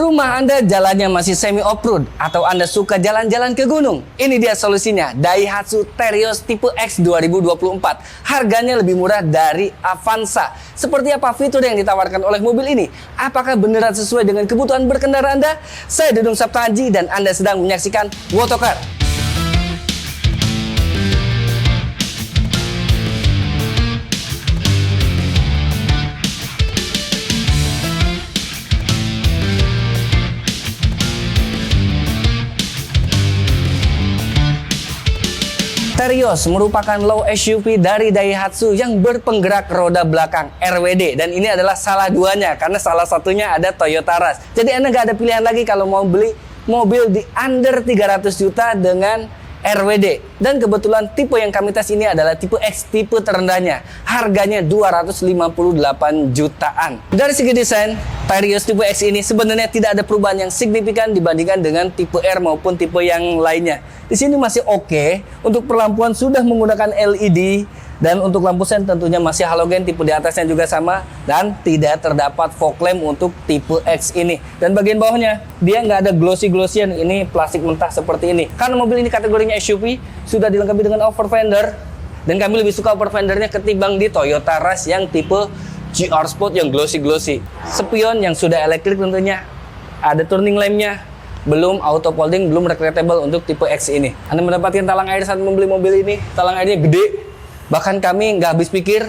Rumah Anda jalannya masih semi off-road atau Anda suka jalan-jalan ke gunung? Ini dia solusinya, Daihatsu Terios tipe X 2024. Harganya lebih murah dari Avanza. Seperti apa fitur yang ditawarkan oleh mobil ini? Apakah beneran sesuai dengan kebutuhan berkendara Anda? Saya Dudung Saptahaji dan Anda sedang menyaksikan Wotokar. Terios merupakan low SUV dari Daihatsu yang berpenggerak roda belakang RWD, dan ini adalah salah duanya karena salah satunya ada Toyota Rush. Jadi Anda nggak ada pilihan lagi kalau mau beli mobil di under 300 juta dengan RWD. Dan kebetulan tipe yang kami tes ini adalah tipe X, tipe terendahnya. Harganya 258 jutaan. Dari segi desain, Terios tipe X ini sebenarnya tidak ada perubahan yang signifikan dibandingkan dengan tipe R maupun tipe yang lainnya. Di sini masih oke. Untuk perlampuan sudah menggunakan LED, dan untuk lampu sen tentunya masih halogen, tipe di atasnya juga sama, dan tidak terdapat fog lamp untuk tipe X ini. Dan bagian bawahnya dia nggak ada glossy-glossyan, ini plastik mentah seperti ini. Karena mobil ini kategorinya SUV, sudah dilengkapi dengan over fender, dan kami lebih suka over fendernya ketimbang di Toyota Rush yang tipe GR Sport yang glossy-glossy. Spion yang sudah elektrik tentunya, ada turning lampnya, belum auto folding, belum reclineable untuk tipe X ini. Anda mendapatkan talang air saat membeli mobil ini, talang airnya gede. Bahkan kami nggak habis pikir,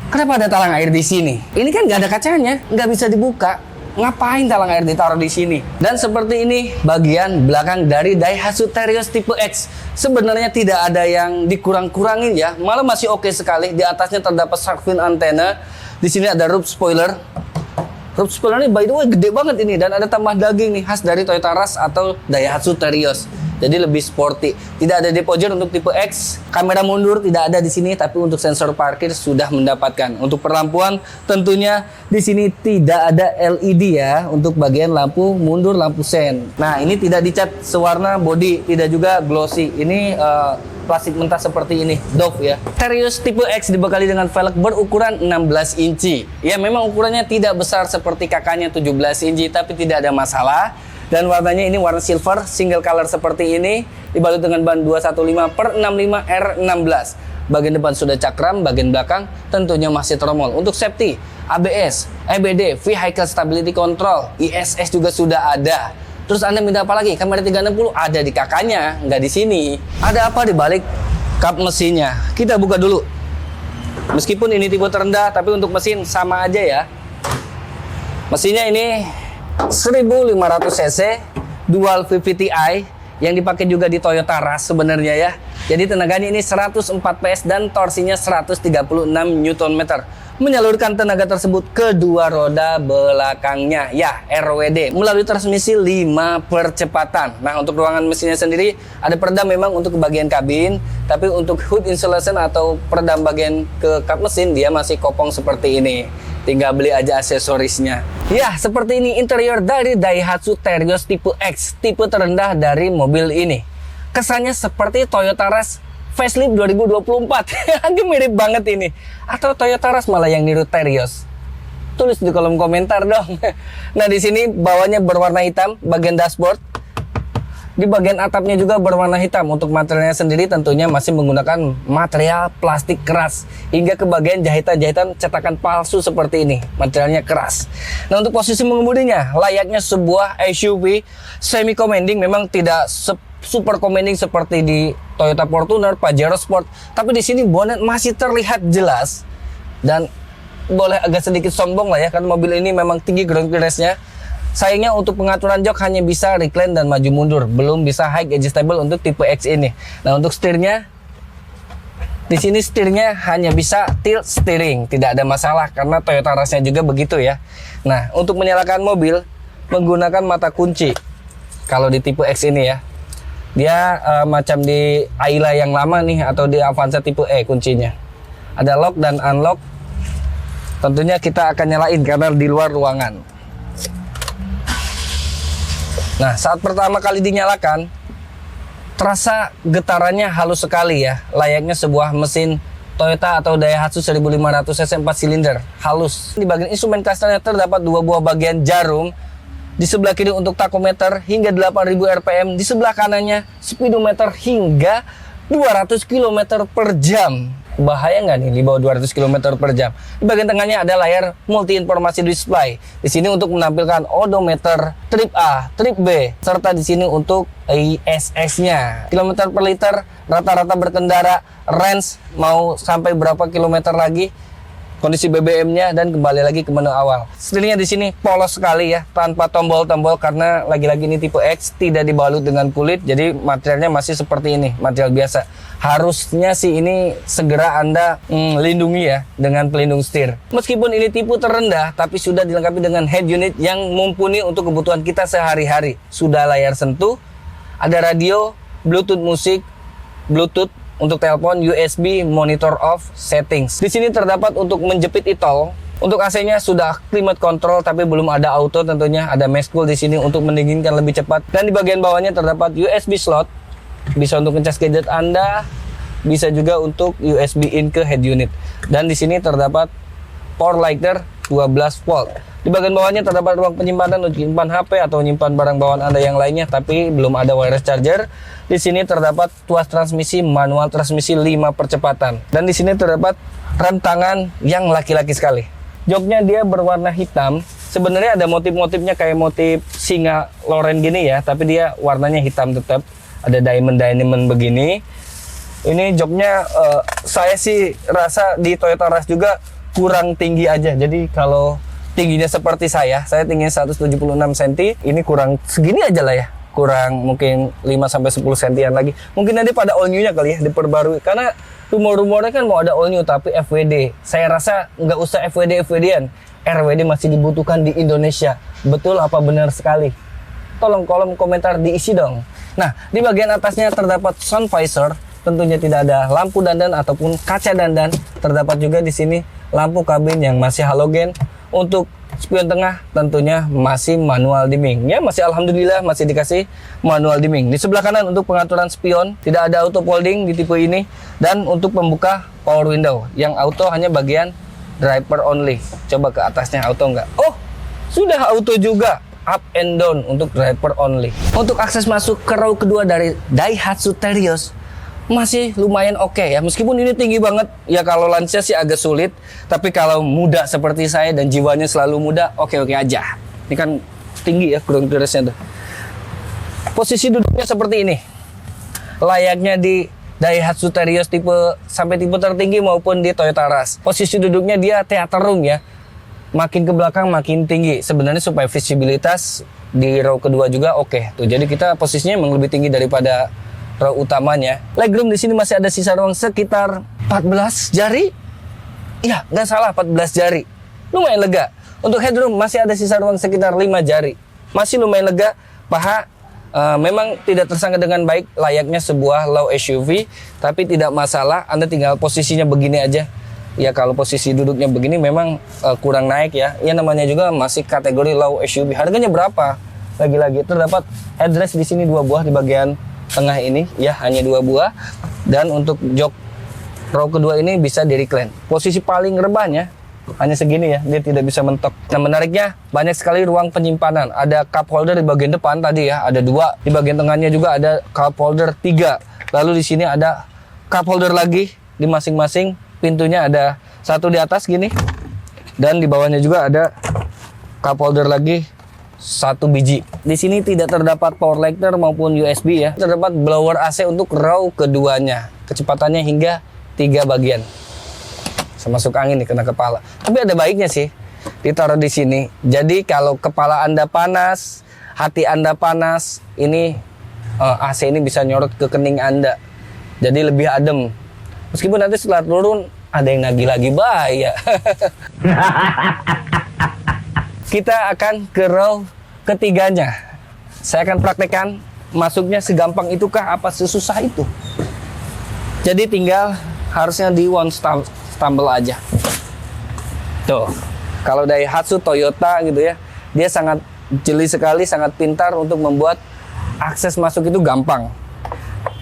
kenapa ada talang air di sini? Ini kan nggak ada kacanya, nggak bisa dibuka. Ngapain talang air ditaruh di sini? Dan seperti ini bagian belakang dari Daihatsu Terios tipe X. Sebenarnya tidak ada yang dikurang-kurangin ya, malah masih oke sekali. Di atasnya terdapat shark fin antena. Di sini ada roof spoiler. Roof spoiler ini by the way gede banget ini, dan ada tambah daging nih khas dari Toyota Rush atau Daihatsu Terios. Jadi lebih sporty. Tidak ada deposit untuk tipe X. Kamera mundur tidak ada di sini, tapi untuk sensor parkir sudah mendapatkan. Untuk perlampuan tentunya di sini tidak ada LED ya untuk bagian lampu mundur, lampu sen. Nah, ini tidak dicat sewarna body, tidak juga glossy. Ini plastik mentah seperti ini, Dove ya. Terios tipe X dibekali dengan velg berukuran 16 inci. Ya, memang ukurannya tidak besar seperti kakaknya 17 inci, tapi tidak ada masalah. Dan warnanya ini warna silver, single color seperti ini, dibalut dengan ban 215/65 R16. Bagian depan sudah cakram, bagian belakang tentunya masih tromol. Untuk safety, ABS, EBD, Vehicle Stability Control, ISS juga sudah ada. Terus Anda minta apa lagi? Kamera 360 ada di kakaknya, nggak di sini. Ada apa di balik kap mesinnya? Kita buka dulu. Meskipun ini tipe terendah, tapi untuk mesin sama aja ya. Mesinnya ini 1500 cc dual VVT-i yang dipakai juga di Toyota Rush sebenarnya ya. Jadi tenaganya ini 104 PS dan torsinya 136 Nm. Menyalurkan tenaga tersebut ke dua roda belakangnya ya, RWD, melalui transmisi 5 percepatan. Nah, untuk ruangan mesinnya sendiri ada peredam memang untuk bagian kabin, tapi untuk hood insulation atau peredam bagian ke kap mesin dia masih kopong seperti ini. Tinggal beli aja aksesorisnya. Ya, seperti ini interior dari Daihatsu Terios tipe X, tipe terendah dari mobil ini. Kesannya seperti Toyota Rush facelift 2024. Agak mirip banget ini. Atau Toyota Rush malah yang niru Terios? Tulis di kolom komentar dong. Nah, di sini bawahnya berwarna hitam, bagian dashboard. Di bagian atapnya juga berwarna hitam. Untuk materialnya sendiri tentunya masih menggunakan material plastik keras. Hingga ke bagian jahitan-jahitan cetakan palsu seperti ini. Materialnya keras. Nah, untuk posisi mengemudinya, layaknya sebuah SUV semi commanding, memang tidak super commanding seperti di Toyota Fortuner, Pajero Sport. Tapi di sini bonnet masih terlihat jelas. Dan boleh agak sedikit sombong lah ya, karena mobil ini memang tinggi ground clearance-nya. Sayangnya untuk pengaturan jok hanya bisa recline dan maju mundur, belum bisa high adjustable untuk tipe X ini. Nah, untuk setirnya, di sini setirnya hanya bisa tilt steering, tidak ada masalah karena Toyota Rush-nya juga begitu ya. Nah, untuk menyalakan mobil menggunakan mata kunci. Kalau di tipe X ini ya, dia macam di Ayla yang lama nih atau di Avanza tipe E kuncinya. Ada lock dan unlock. Tentunya kita akan nyalain karena di luar ruangan. Nah, saat pertama kali dinyalakan, terasa getarannya halus sekali ya, layaknya sebuah mesin Toyota atau Daihatsu 1500 cc 4 silinder, halus. Di bagian instrumen clusternya terdapat dua buah bagian jarum Di sebelah kiri untuk tachometer hingga 8000 rpm. Di sebelah kanannya speedometer hingga 200 km per jam. Bahaya nggak nih di bawah 200 km per jam? Di bagian tengahnya ada layar multi informasi display. Di sini untuk menampilkan odometer trip A, trip B, serta di sini untuk ISS-nya. Kilometer per liter, rata-rata berkendara, range mau sampai berapa kilometer lagi, kondisi BBM-nya, dan kembali lagi ke menu awal. Setelahnya di sini polos sekali ya, tanpa tombol-tombol karena lagi-lagi ini tipe X, tidak dibalut dengan kulit, jadi materialnya masih seperti ini, material biasa. Harusnya sih ini segera Anda lindungi ya dengan pelindung setir. Meskipun ini tipe terendah, tapi sudah dilengkapi dengan head unit yang mumpuni untuk kebutuhan kita sehari-hari. Sudah layar sentuh, ada radio, Bluetooth musik, Bluetooth untuk telepon, USB, monitor off, settings. Di sini terdapat untuk menjepit e-tol. Untuk AC-nya sudah climate control tapi belum ada auto tentunya. Ada mesh cool di sini untuk mendinginkan lebih cepat. Dan di bagian bawahnya terdapat USB slot. Bisa untuk ngecas gadget Anda, bisa juga untuk USB in ke head unit. Dan di sini terdapat power lighter 12 volt. Di bagian bawahnya terdapat ruang penyimpanan untuk menyimpan HP atau menyimpan barang bawaan Anda yang lainnya, tapi belum ada wireless charger. Di sini terdapat tuas transmisi manual, transmisi 5 percepatan. Dan di sini terdapat rem tangan yang laki-laki sekali. Joknya dia berwarna hitam. Sebenarnya ada motif-motifnya kayak motif singa Loren gini ya, tapi dia warnanya hitam tetap. Ada diamond begini. Ini joknya saya sih rasa di Toyota Rush juga kurang tinggi aja. Jadi kalau tingginya seperti saya tingginya 176 cm, ini kurang segini aja lah ya, kurang mungkin 5-10 cm lagi. Mungkin nanti pada all new-nya kali ya diperbarui, karena rumor-rumornya kan mau ada all new tapi FWD. Saya rasa nggak usah FWD-an, RWD masih dibutuhkan di Indonesia. Betul apa benar sekali? Tolong kolom komentar diisi dong. Nah, di bagian atasnya terdapat sun visor, tentunya tidak ada lampu dandan ataupun kaca dandan. Terdapat juga di sini lampu kabin yang masih halogen. Untuk spion tengah tentunya masih manual dimming. Ya, masih alhamdulillah masih dikasih manual dimming. Di sebelah kanan untuk pengaturan spion, tidak ada auto folding di tipe ini. Dan untuk pembuka power window, yang auto hanya bagian driver only. Coba ke atasnya auto nggak? Oh, sudah auto juga. Up and down untuk driver only. Untuk akses masuk ke row kedua dari Daihatsu Terios masih lumayan oke ya, meskipun ini tinggi banget ya. Kalau lansia sih agak sulit, tapi kalau muda seperti saya dan jiwanya selalu muda, oke-oke aja. Ini kan tinggi ya ground clearance-nya tuh. Posisi duduknya seperti ini, layaknya di Daihatsu Terios tipe sampai tipe tertinggi maupun di Toyota Rush. Posisi duduknya dia theater room ya, makin ke belakang makin tinggi sebenarnya supaya visibilitas di row kedua juga oke tuh. Jadi kita posisinya memang lebih tinggi daripada row utamanya. Legroom di sini masih ada sisa ruang sekitar 14 jari. Ya, nggak salah 14 jari. Lumayan lega. Untuk headroom masih ada sisa ruang sekitar 5 jari. Masih lumayan lega. Paha memang tidak tersangka dengan baik layaknya sebuah low SUV, tapi tidak masalah. Anda tinggal posisinya begini aja. Ya, kalau posisi duduknya begini memang kurang naik ya. Ya, namanya juga masih kategori low SUV. Harganya berapa? Lagi-lagi terdapat headrest di sini 2 buah di bagian tengah ini ya, hanya 2 buah. Dan untuk jok row kedua ini bisa di recline. Posisi paling rebahnya hanya segini ya, dia tidak bisa mentok. Nah, menariknya banyak sekali ruang penyimpanan. Ada cup holder di bagian depan tadi ya, ada 2. Di bagian tengahnya juga ada cup holder 3. Lalu di sini ada cup holder lagi di masing-masing pintunya, ada 1 di atas gini, dan di bawahnya juga ada cup holder lagi 1 biji. Di sini tidak terdapat power lighter maupun USB ya. Terdapat blower AC untuk row keduanya. Kecepatannya hingga 3 bagian. Masuk angin nih kena kepala. Tapi ada baiknya sih ditaruh di sini. Jadi kalau kepala Anda panas, hati Anda panas, ini AC ini bisa nyorot ke kening Anda. Jadi lebih adem. Meskipun nanti setelah turun ada yang nagih lagi, bahaya. Kita akan ke row ketiganya. Saya akan praktekkan masuknya segampang itukah, apa sesusah itu. Jadi tinggal harusnya di one stumble aja. Tuh, kalau Daihatsu, Toyota gitu ya, dia sangat jeli sekali, sangat pintar untuk membuat akses masuk itu gampang.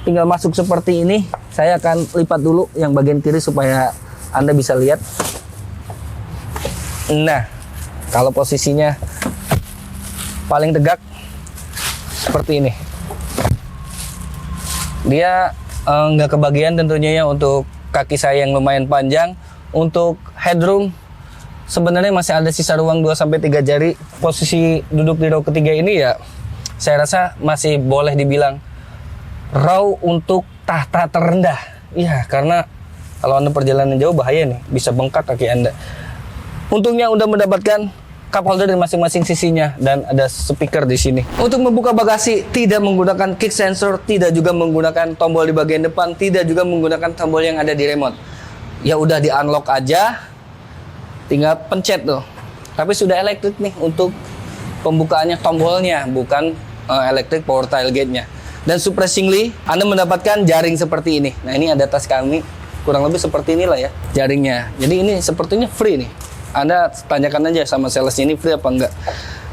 Tinggal masuk seperti ini. Saya akan lipat dulu yang bagian kiri supaya Anda bisa lihat. Nah, kalau posisinya paling tegak seperti ini. Dia nggak kebagian tentunya ya untuk kaki saya yang lumayan panjang. Untuk headroom sebenarnya masih ada sisa ruang 2-3 jari. Posisi duduk di row ketiga ini ya saya rasa masih boleh dibilang row untuk tahta terendah. Iya, karena kalau Anda perjalanan jauh bahaya nih, bisa bengkak kaki Anda. Untungnya udah mendapatkan cup holder di masing-masing sisinya dan ada speaker di sini. Untuk membuka bagasi tidak menggunakan kick sensor, tidak juga menggunakan tombol di bagian depan, tidak juga menggunakan tombol yang ada di remote. Ya udah di unlock aja, tinggal pencet tuh. Tapi sudah elektrik nih untuk pembukaannya tombolnya, bukan elektrik power tailgate-nya. Dan surprisingly, Anda mendapatkan jaring seperti ini. Nah, ini ada tas kami, kurang lebih seperti inilah ya jaringnya. Jadi ini sepertinya free nih. Anda tanyakan aja sama sales ini free apa enggak.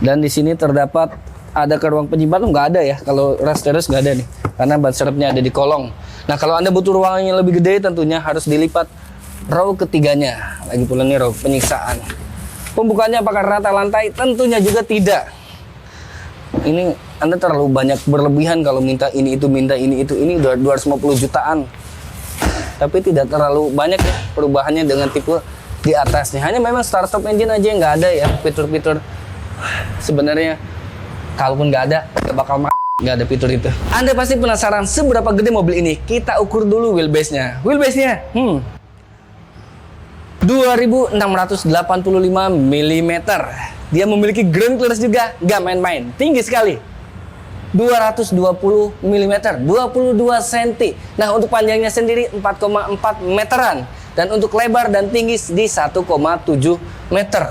Dan di sini terdapat ada ke ruang penyimpanan, nggak ada ya. Kalau ras terus nggak ada nih, karena ban serepnya ada di kolong. Nah, kalau Anda butuh ruangan yang lebih gede, tentunya harus dilipat row ketiganya. Lagi pula nih row penyiksaan. Pembukanya apakah rata lantai? Tentunya juga tidak. Ini Anda terlalu banyak berlebihan kalau minta ini itu, minta ini itu. Ini udah 250 jutaan. Tapi tidak terlalu banyak ya perubahannya dengan tipe di atasnya. Hanya memang start stop engine aja yang nggak ada ya, fitur-fitur sebenarnya kalaupun nggak ada nggak bakal nggak ada fitur itu. Anda pasti penasaran seberapa gede mobil ini. Kita ukur dulu wheelbase-nya. 2685 mm. Dia memiliki ground clearance juga nggak main-main, tinggi sekali. 220 mm, 22 cm. Nah, untuk panjangnya sendiri 4,4 meteran. Dan untuk lebar dan tinggi di 1,7 meter.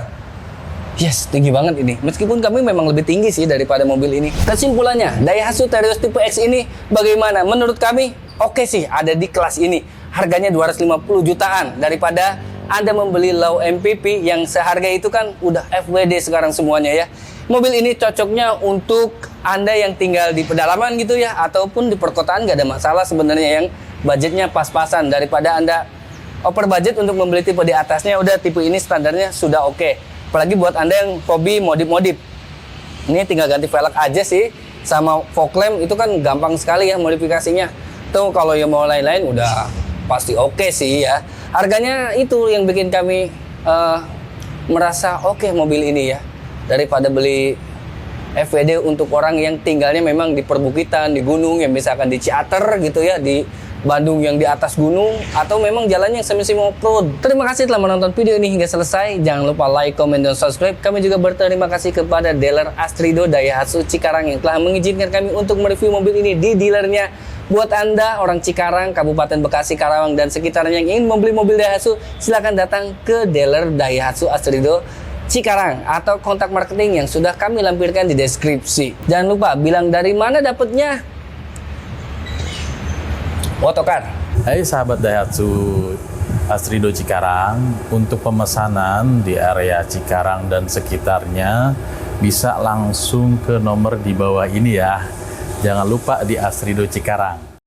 Yes, tinggi banget ini. Meskipun kami memang lebih tinggi sih daripada mobil ini. Kesimpulannya, Daihatsu Terios tipe X ini bagaimana? Menurut kami, oke sih ada di kelas ini. Harganya 250 jutaan daripada Anda membeli low MPV yang seharga itu kan udah FWD sekarang semuanya ya. Mobil ini cocoknya untuk Anda yang tinggal di pedalaman gitu ya, ataupun di perkotaan nggak ada masalah sebenarnya, yang budgetnya pas-pasan. Daripada Anda over budget untuk membeli tipe di atasnya, udah tipe ini standarnya sudah oke. Apalagi buat Anda yang hobi modif-modif. Ini tinggal ganti velg aja sih, sama fog lamp itu kan gampang sekali ya modifikasinya. Tuh kalau yang mau lain-lain udah pasti oke sih ya. Harganya itu yang bikin kami merasa oke mobil ini ya. Daripada beli FWD untuk orang yang tinggalnya memang di perbukitan, di gunung, yang misalkan di Ciater gitu ya, di Bandung yang di atas gunung, atau memang jalannya yang semi-semi off-road. Terima kasih telah menonton video ini hingga selesai. Jangan lupa like, comment, dan subscribe. Kami juga berterima kasih kepada dealer Astrido Daihatsu Cikarang yang telah mengizinkan kami untuk mereview mobil ini di dealernya. Buat Anda orang Cikarang, Kabupaten Bekasi, Karawang, dan sekitarnya yang ingin membeli mobil Daihatsu, silakan datang ke dealer Daihatsu Astrido Cikarang atau kontak marketing yang sudah kami lampirkan di deskripsi. Jangan lupa bilang dari mana dapatnya. Otokar. Hai sahabat Daihatsu Astrido Cikarang, untuk pemesanan di area Cikarang dan sekitarnya bisa langsung ke nomor di bawah ini ya. Jangan lupa di Astrido Cikarang.